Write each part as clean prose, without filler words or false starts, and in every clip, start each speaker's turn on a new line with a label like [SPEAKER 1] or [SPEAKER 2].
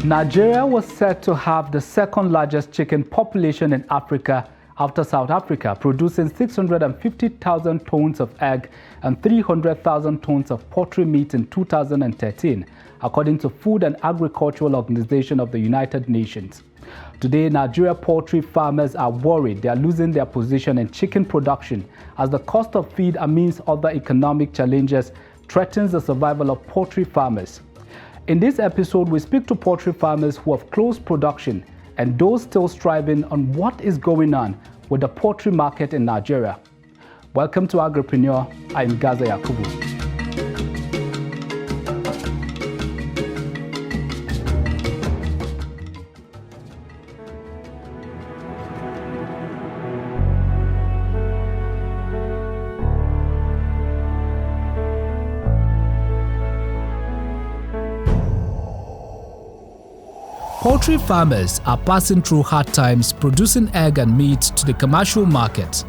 [SPEAKER 1] Nigeria was said to have the second largest chicken population in Africa after South Africa, producing 650,000 tons of egg and 300,000 tons of poultry meat in 2013, according to Food and Agricultural Organization of the United Nations. Today, Nigeria poultry farmers are worried they are losing their position in chicken production as the cost of feed amidst other economic challenges threatens the survival of poultry farmers. In this episode, we speak to poultry farmers who have closed production and those still striving on what is going on with the poultry market in Nigeria. Welcome to Agriprenuer. I'm Gaza Yakubu. Poultry farmers are passing through hard times producing egg and meat to the commercial market.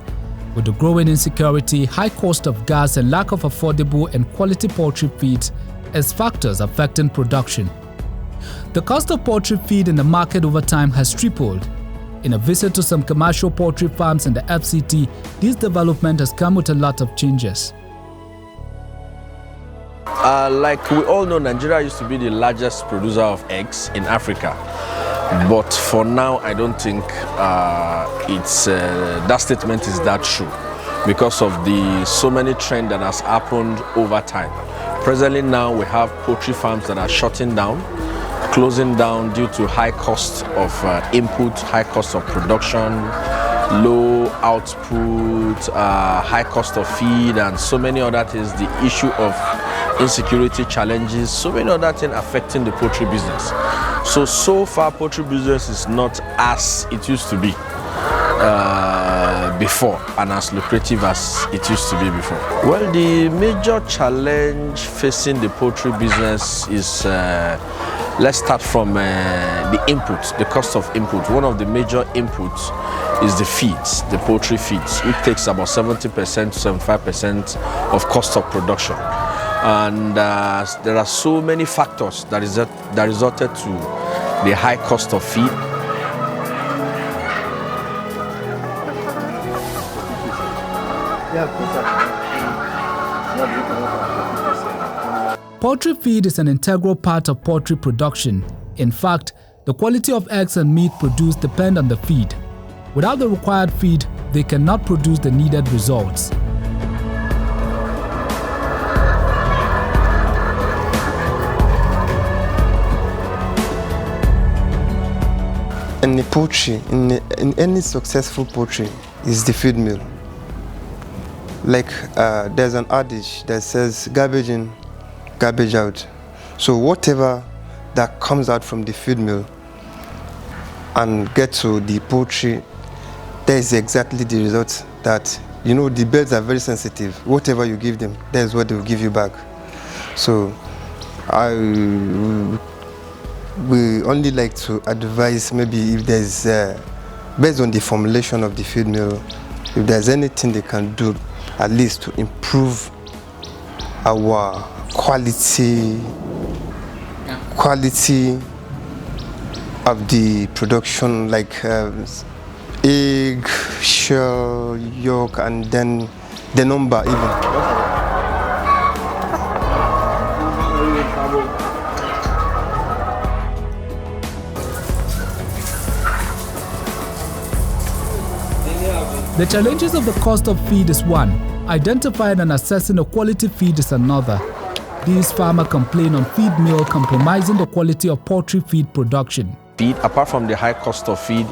[SPEAKER 1] With the growing insecurity, high cost of gas and lack of affordable and quality poultry feed as factors affecting production. The cost of poultry feed in the market over time has tripled. In a visit to some commercial poultry farms in the FCT, this development has come with a lot of changes.
[SPEAKER 2] Like we all know, Nigeria used to be the largest producer of eggs in Africa. But for now, I don't think that statement is that true because of the so many trends that has happened over time. Presently now, we have poultry farms that are shutting down, closing down due to high cost of input, high cost of production, low output, high cost of feed, and so many other things. The issue of insecurity challenges, so many other things affecting the poultry business. So far poultry business is not as it used to be before and as lucrative as it used to be before. Well, the major challenge facing the poultry business is, let's start from the input, the cost of input. One of the major inputs is the feeds, the poultry feeds. It takes about 70% to 75% of cost of production. And there are so many factors that resulted to the high cost of feed.
[SPEAKER 1] Poultry feed is an integral part of poultry production. In fact, the quality of eggs and meat produced depend on the feed. Without the required feed, they cannot produce the needed results.
[SPEAKER 3] In the poultry, in any successful poultry, is the feed mill. Like there's an adage that says garbage in, garbage out. So whatever that comes out from the feed mill and gets to the poultry, that is exactly the result that, you know, the birds are very sensitive. Whatever you give them, that is what they will give you back. So we only like to advise maybe if there's, based on the formulation of the feed mill, if there's anything they can do, at least to improve our quality of the production, like egg, shell, yolk, and then the number even.
[SPEAKER 1] The challenges of the cost of feed is one. Identifying and assessing a quality feed is another. These farmers complain on feed mill compromising the quality of poultry feed production.
[SPEAKER 2] Feed, apart from the high cost of feed,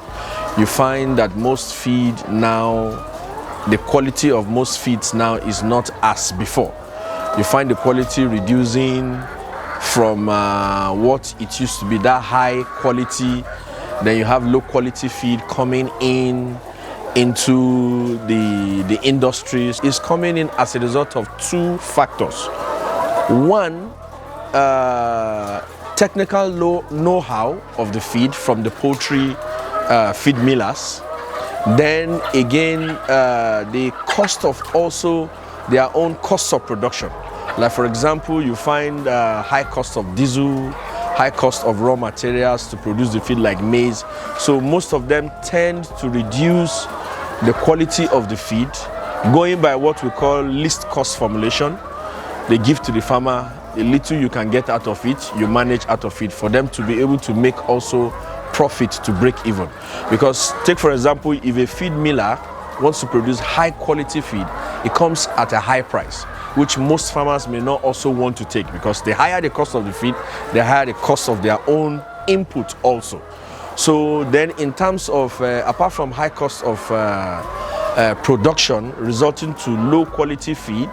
[SPEAKER 2] you find that most feed now, the quality of most feeds now is not as before. You find the quality reducing from what it used to be, that high quality. Then you have low quality feed coming into the industries. Is coming in as a result of two factors. One, technical know-how of the feed from the poultry feed millers. Then again, the cost of also their own costs of production. Like for example, you find high cost of diesel, high cost of raw materials to produce the feed like maize. So most of them tend to reduce the quality of the feed, going by what we call least cost formulation. They give to the farmer the little you can get out of it, you manage out of it for them to be able to make also profit to break even. Because take for example, if a feed miller wants to produce high quality feed, it comes at a high price, which most farmers may not also want to take, because the higher the cost of the feed, the higher the cost of their own input also. So then in terms of, apart from high cost of production resulting to low quality feed,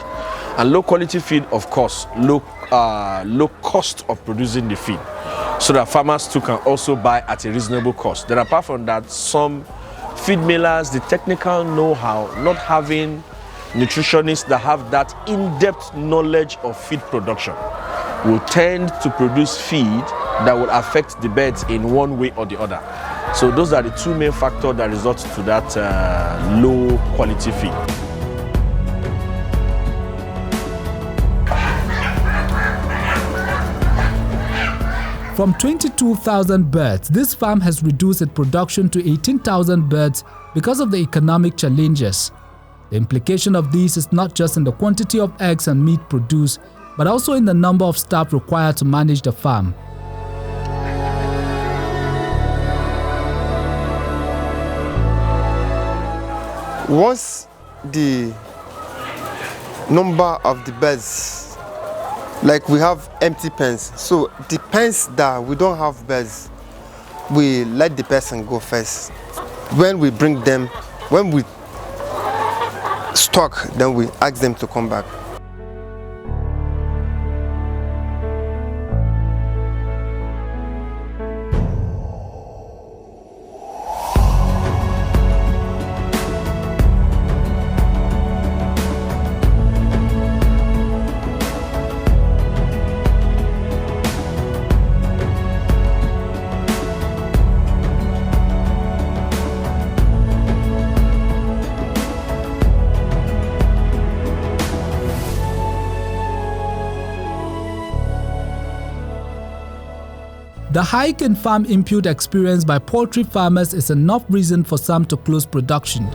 [SPEAKER 2] and low quality feed, of course, low cost of producing the feed, so that farmers too can also buy at a reasonable cost. Then apart from that, some feed millers, the technical know-how, not having nutritionists that have that in-depth knowledge of feed production, will tend to produce feed that will affect the birds in one way or the other. So those are the two main factors that result to that low quality feed.
[SPEAKER 1] From 22,000 birds, this farm has reduced its production to 18,000 birds because of the economic challenges. The implication of this is not just in the quantity of eggs and meat produced, but also in the number of staff required to manage the farm.
[SPEAKER 3] Once the number of the birds, like we have empty pens, so the pens that we don't have birds, we let the person go first. When we bring them, when we stock, then we ask them to come back.
[SPEAKER 1] The hike in farm input experienced by poultry farmers is enough reason for some to close production.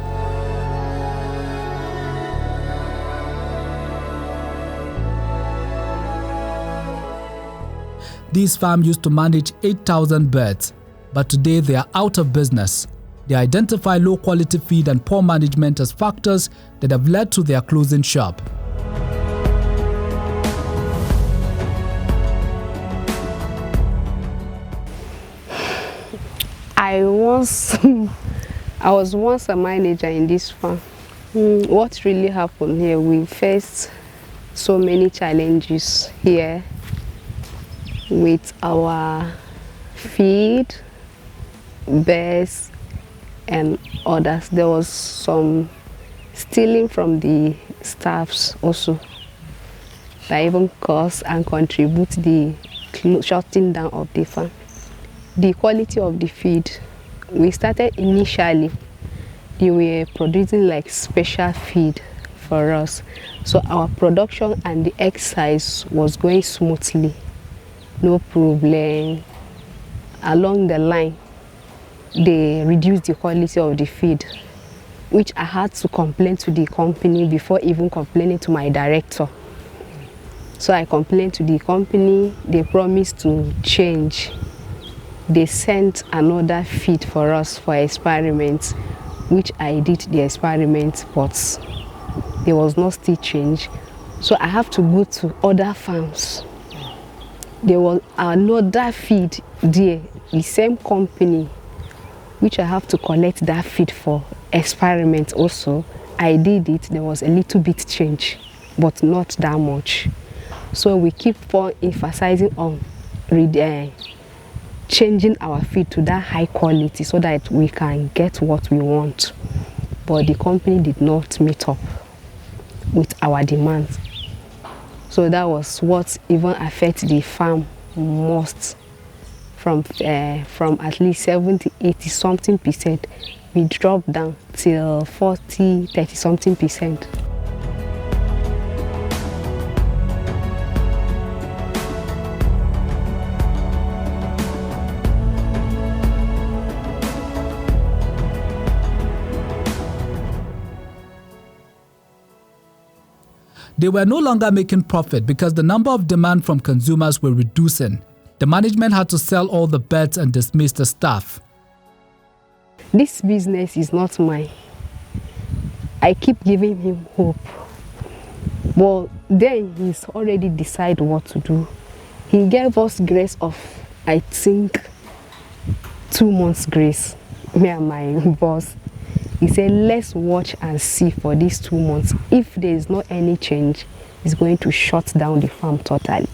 [SPEAKER 1] These farms used to manage 8,000 birds, but today they are out of business. They identify low quality feed and poor management as factors that have led to their closing shop.
[SPEAKER 4] I was once a manager in this farm. What really happened here, we faced so many challenges here with our feed, birds and others. There was some stealing from the staffs also that even caused and contribute the shutting down of the farm. The quality of the feed, we started initially, they were producing like special feed for us. So our production and the exercise was going smoothly, no problem. Along the line, they reduced the quality of the feed, which I had to complain to the company before even complaining to my director. So I complained to the company, they promised to change. They sent another feed for us for experiments, which I did the experiment, but there was no still change. So I have to go to other farms. There was another feed there, the same company, which I have to collect that feed for experiment also. I did it, there was a little bit change, but not that much. So we keep on emphasizing on changing our feed to that high quality so that we can get what we want. But the company did not meet up with our demands. So that was what even affected the farm most. From at least 70, 80 something percent, we dropped down till 40, 30 something percent.
[SPEAKER 1] They were no longer making profit because the number of demand from consumers were reducing. The management had to sell all the birds and dismiss the staff.
[SPEAKER 4] This business is not mine. I keep giving him hope. But then he's already decided what to do. He gave us grace of, I think, 2 months grace, me and my boss. He said, let's watch and see for these 2 months. If there is not any change, he's going to shut down the farm totally.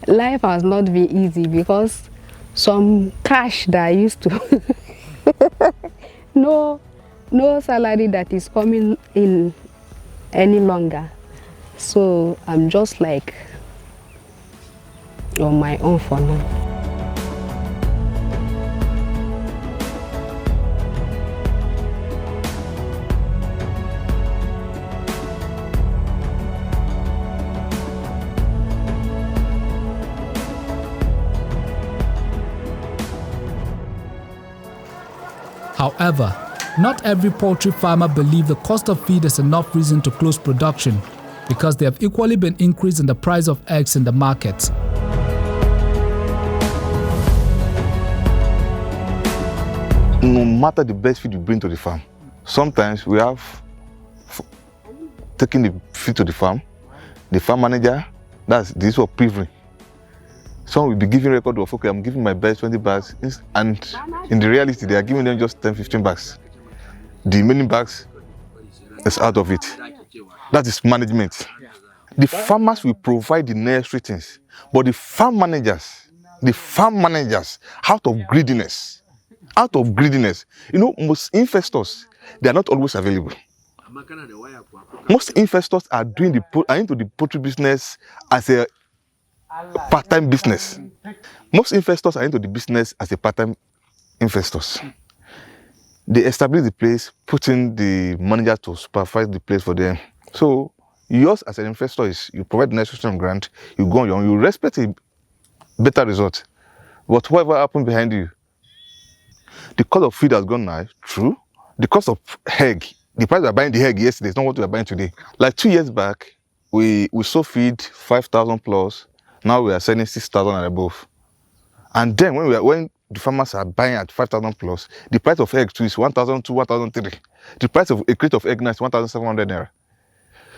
[SPEAKER 4] Life has not been easy because some cash that I used to, no salary that is coming in any longer. So I'm just like on my own for now.
[SPEAKER 1] However, not every poultry farmer believes the cost of feed is enough reason to close production because there have equally been increase in the price of eggs in the market.
[SPEAKER 5] No matter the best feed you bring to the farm, sometimes we have taken the feed to the farm manager, this was preview. Some will be giving record of, okay, I'm giving my best 20 bags, and in the reality, they are giving them just 10, 15 bags. The remaining bags is out of it. That is management. The farmers will provide the necessary things, but the farm managers, out of greediness, most investors, they are not always available. Most investors are into the poultry business as a part-time business. Most investors are into the business as a part-time investors. They establish the place, put in the manager to supervise the place for them. So yours as an investor is you provide the necessary grant, you go on your own, you respect a better result. But whatever happened behind you, the cost of feed has gone high, true. The cost of egg, the price we are buying the egg yesterday is not what we are buying today. Like 2 years back, we sold feed 5,000 plus. Now we are selling 6,000 and above. And then when the farmers are buying at 5,000 plus, the price of egg too is 1,200, 1,300. The price of a crate of egg now is 1,700 naira.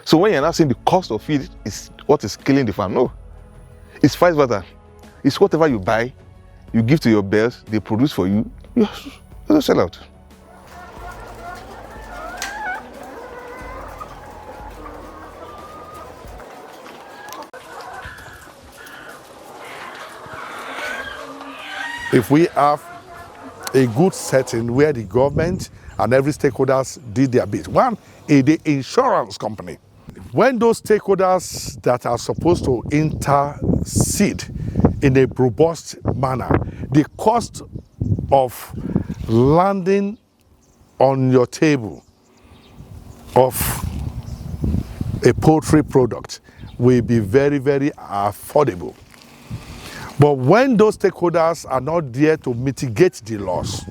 [SPEAKER 5] So when you're now saying the cost of feed is what is killing the farm, no. It's vice versa. It's whatever you buy, you give to your bears, they produce for you, you sell out.
[SPEAKER 6] If we have a good setting where the government and every stakeholders did their bit. One is the insurance company. When those stakeholders that are supposed to intercede in a robust manner, the cost of landing on your table of a poultry product will be very, very affordable. But when those stakeholders are not there to mitigate the loss,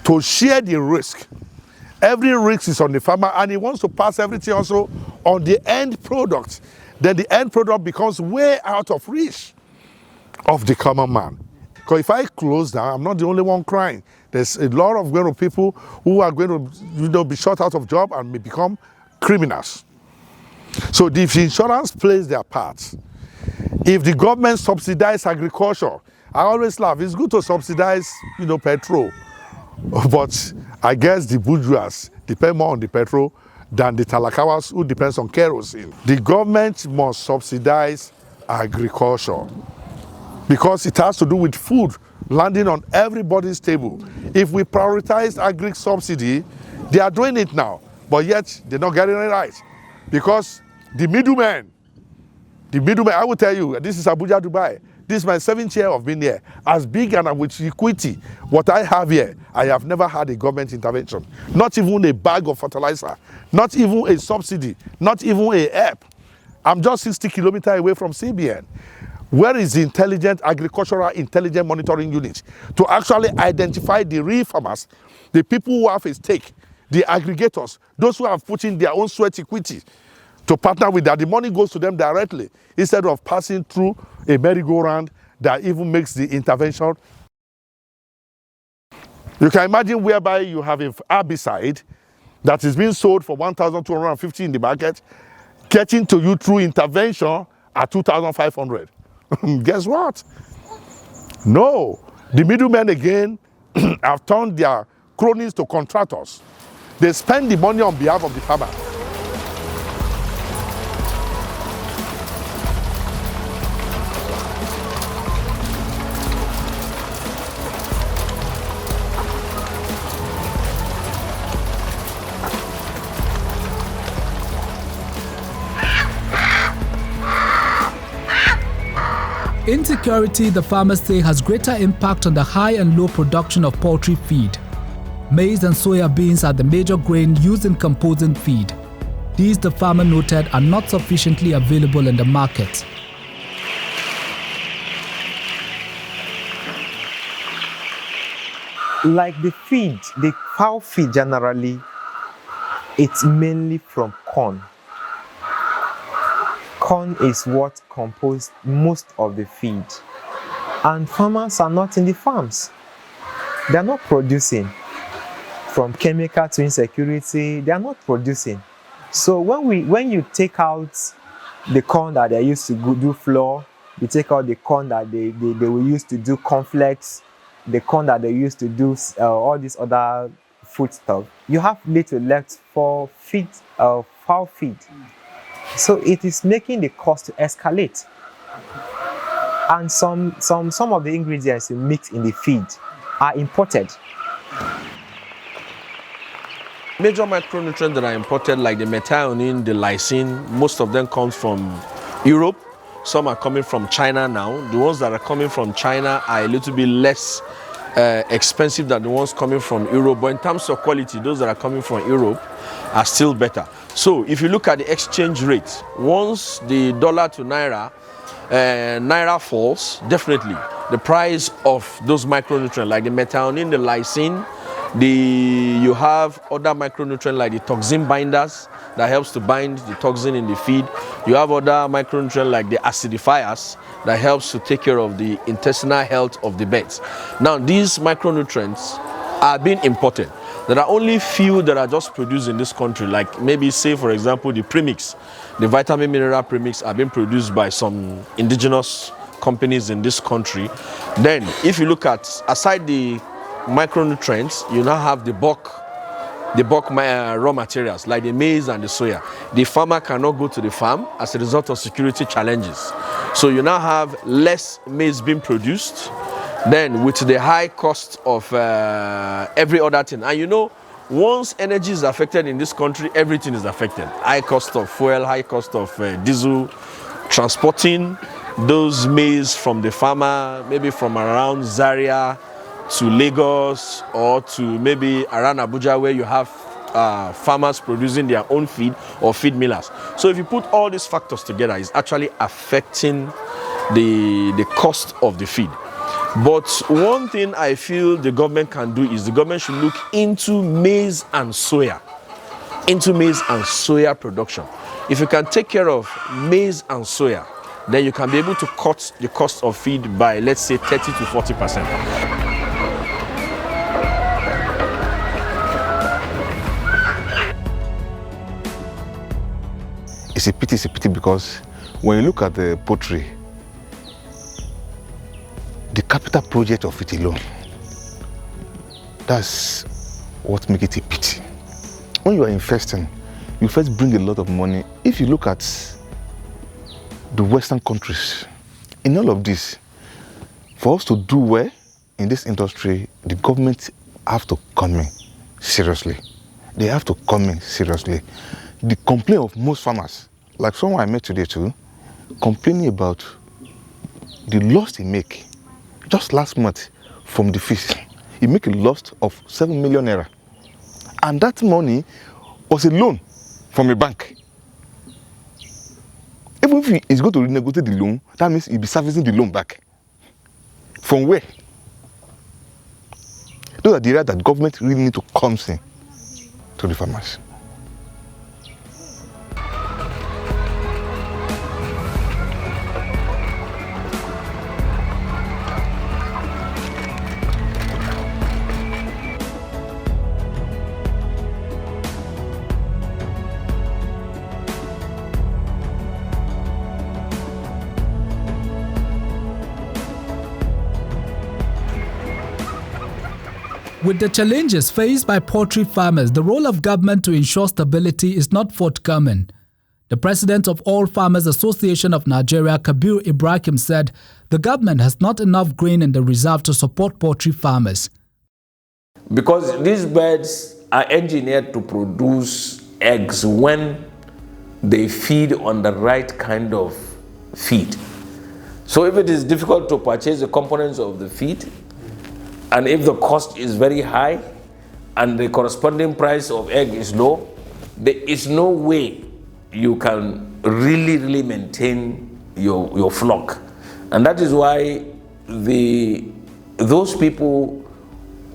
[SPEAKER 6] to share the risk, every risk is on the farmer and he wants to pass everything also on the end product, then the end product becomes way out of reach of the common man. Because if I close down, I'm not the only one crying. There's a lot of people who are going to be shut out of job and may become criminals. So the insurance plays their part. If the government subsidizes agriculture, I always laugh, it's good to subsidize, petrol. But I guess the bourgeois depend more on the petrol than the talakawas who depends on kerosene. The government must subsidize agriculture because it has to do with food landing on everybody's table. If we prioritize agri subsidy, they are doing it now, but yet they're not getting it right because the middleman, I will tell you, this is Abuja, Dubai. This is my 7th year of being here. As big and with equity, what I have here, I have never had a government intervention. Not even a bag of fertilizer, not even a subsidy, not even a help. I'm just 60 kilometers away from CBN. Where is the agricultural intelligent monitoring unit to actually identify the real farmers, the people who have a stake, the aggregators, those who have put in their own sweat equity to partner with that. The money goes to them directly instead of passing through a merry-go-round that even makes the intervention. You can imagine whereby you have a herbicide that is being sold for 1,250 in the market, getting to you through intervention at 2,500. Guess what? No. The middlemen again have turned their cronies to contractors. They spend the money on behalf of the farmer.
[SPEAKER 1] Insecurity, the farmers say, has greater impact on the high and low production of poultry feed. Maize and soya beans are the major grain used in composing feed. These, the farmer noted, are not sufficiently available in the market.
[SPEAKER 7] Like the feed, the cow feed generally, it's mainly from corn. Corn is what composes most of the feed. And farmers are not in the farms. They are not producing. From chemical to insecurity, they are not producing. So when you take out the corn that they used to do flour, you take out the corn that they will use to do cornflakes, the corn that they used to do all these other food stuff, you have little left for feed, fowl feed. So it is making the cost to escalate. And some of the ingredients you mix in the feed are imported.
[SPEAKER 2] Major micronutrients that are imported, like the methionine, the lysine, most of them comes from Europe. Some are coming from China now. The ones that are coming from China are a little bit less expensive than the ones coming from Europe. But in terms of quality, those that are coming from Europe are still better. So if you look at the exchange rate, once the dollar to naira, naira falls, definitely the price of those micronutrients like the methionine, the lysine, you have other micronutrients like the toxin binders that helps to bind the toxin in the feed. You have other micronutrients like the acidifiers that helps to take care of the intestinal health of the birds. Now these micronutrients are being imported. There are only few that are just produced in this country, like maybe say for example the premix, the vitamin mineral premix are being produced by some indigenous companies in this country. Then if you look at, aside the micronutrients, you now have the bulk raw materials like the maize and the soya. The farmer cannot go to the farm as a result of security challenges. So you now have less maize being produced, then with the high cost of every other thing. And you know, once energy is affected in this country, everything is affected. High cost of fuel, high cost of diesel, transporting those maize from the farmer, maybe from around Zaria to Lagos or to maybe around Abuja where you have farmers producing their own feed or feed millers. So if you put all these factors together, it's actually affecting the cost of the feed. But one thing I feel the government can do is the government should look into maize and soya, production. If you can take care of maize and soya, then you can be able to cut the cost of feed by, let's say, 30 to 40%.
[SPEAKER 5] It's a pity because when you look at the poultry, the capital project of it alone, that's what makes it a pity. When you are investing, you first bring a lot of money. If you look at the Western countries, in all of this, for us to do well in this industry, the government have to come in seriously. They have to come in seriously. The complaint of most farmers, like someone I met today too, complaining about the loss they make. Just last month from the fish, he make a loss of 7 million naira. And that money was a loan from a bank. Even if he is going to renegotiate the loan, that means he'll be servicing the loan back. From where? Those are the areas that government really need to come in to the farmers.
[SPEAKER 1] With the challenges faced by poultry farmers, the role of government to ensure stability is not forthcoming. The president of All Farmers Association of Nigeria, Kabir Ibrahim, said the government has not enough grain in the reserve to support poultry farmers.
[SPEAKER 8] Because these birds are engineered to produce eggs when they feed on the right kind of feed. So if it is difficult to purchase the components of the feed, and if the cost is very high, and the corresponding price of egg is low, there is no way you can really maintain your flock. And that is why those people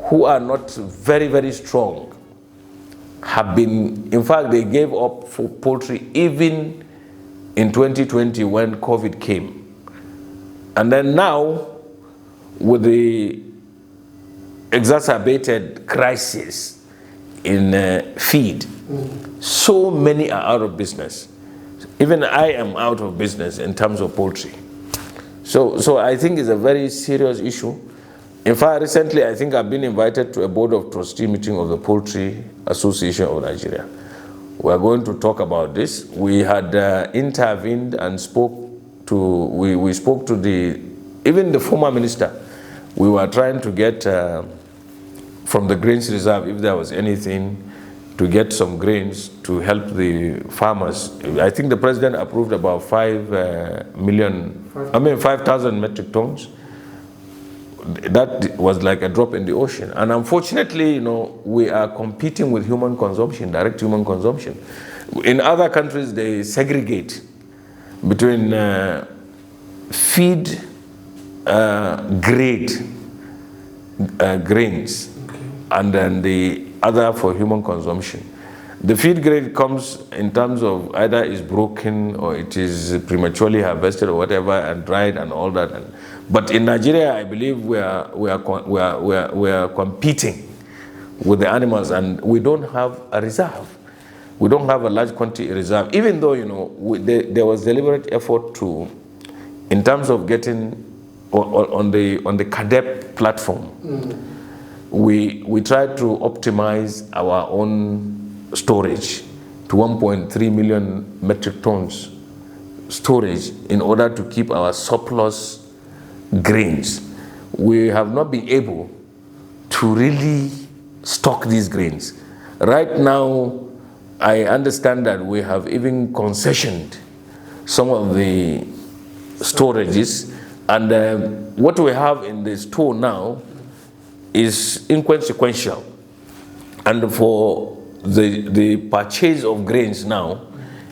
[SPEAKER 8] who are not very strong have been, in fact, they gave up for poultry even in 2020 when COVID came. And then now, with the exacerbated crisis in feed, so many are out of business. Even I am out of business in terms of poultry. So I think it's a very serious issue. In fact, recently I think I've been invited to a board of trustee meeting of the Poultry Association of Nigeria. We're going to talk about this. We had intervened and we spoke to even the former minister. We were trying to get from the grains reserve, if there was anything, to get some grains to help the farmers. I think the president approved about 5,000 metric tons. That was like a drop in the ocean. And unfortunately, we are competing with human consumption, direct human consumption. In other countries, they segregate between feed grade grains, and then the other for human consumption. The feed grade comes in terms of either is broken or it is prematurely harvested or whatever and dried and all that. But in Nigeria, I believe we are competing with the animals, and we don't have a reserve. We don't have a large quantity reserve, even though there was deliberate effort to, in terms of getting on the CADEP platform. We tried to optimize our own storage to 1.3 million metric tons storage in order to keep our surplus grains. We have not been able to really stock these grains. Right now, I understand that we have even concessioned some of the storages, and what we have in the store now is inconsequential. And for the purchase of grains now,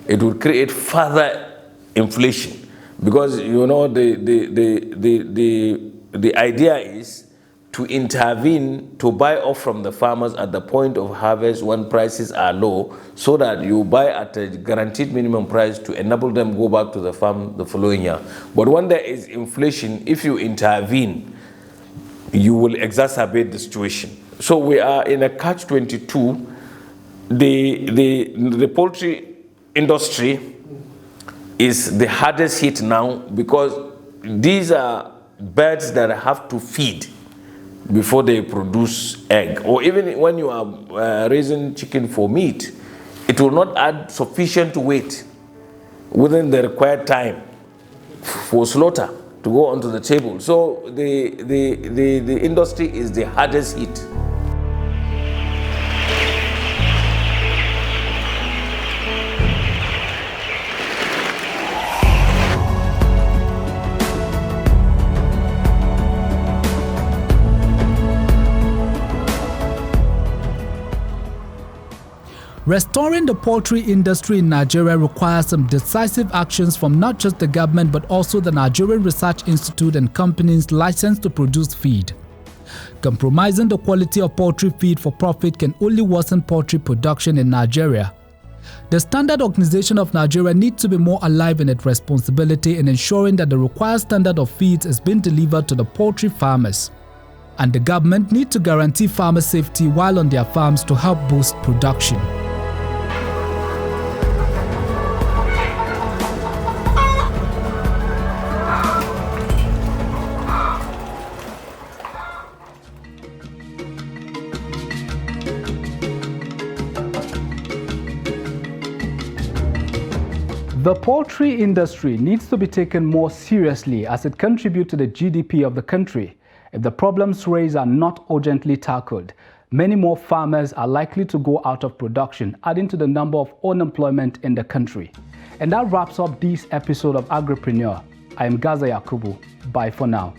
[SPEAKER 8] it will create further inflation, because the idea is to intervene, to buy off from the farmers at the point of harvest when prices are low, so that you buy at a guaranteed minimum price to enable them go back to the farm the following year. But when there is inflation, if you intervene, you will exacerbate the situation. So we are in a catch-22. The poultry industry is the hardest hit now, because these are birds that have to feed before they produce egg. Or even when you are raising chicken for meat, it will not add sufficient weight within the required time for slaughter to go onto the table. So the industry is the hardest hit.
[SPEAKER 1] Restoring the poultry industry in Nigeria requires some decisive actions from not just the government but also the Nigerian Research Institute and companies licensed to produce feed. Compromising the quality of poultry feed for profit can only worsen poultry production in Nigeria. The Standard Organization of Nigeria needs to be more alive in its responsibility in ensuring that the required standard of feeds is being delivered to the poultry farmers. And the government needs to guarantee farmer safety while on their farms to help boost production. The poultry industry needs to be taken more seriously as it contributes to the GDP of the country. If the problems raised are not urgently tackled, many more farmers are likely to go out of production, adding to the number of unemployment in the country. And that wraps up this episode of Agriprenuer. I am Gaza Yakubu. Bye for now.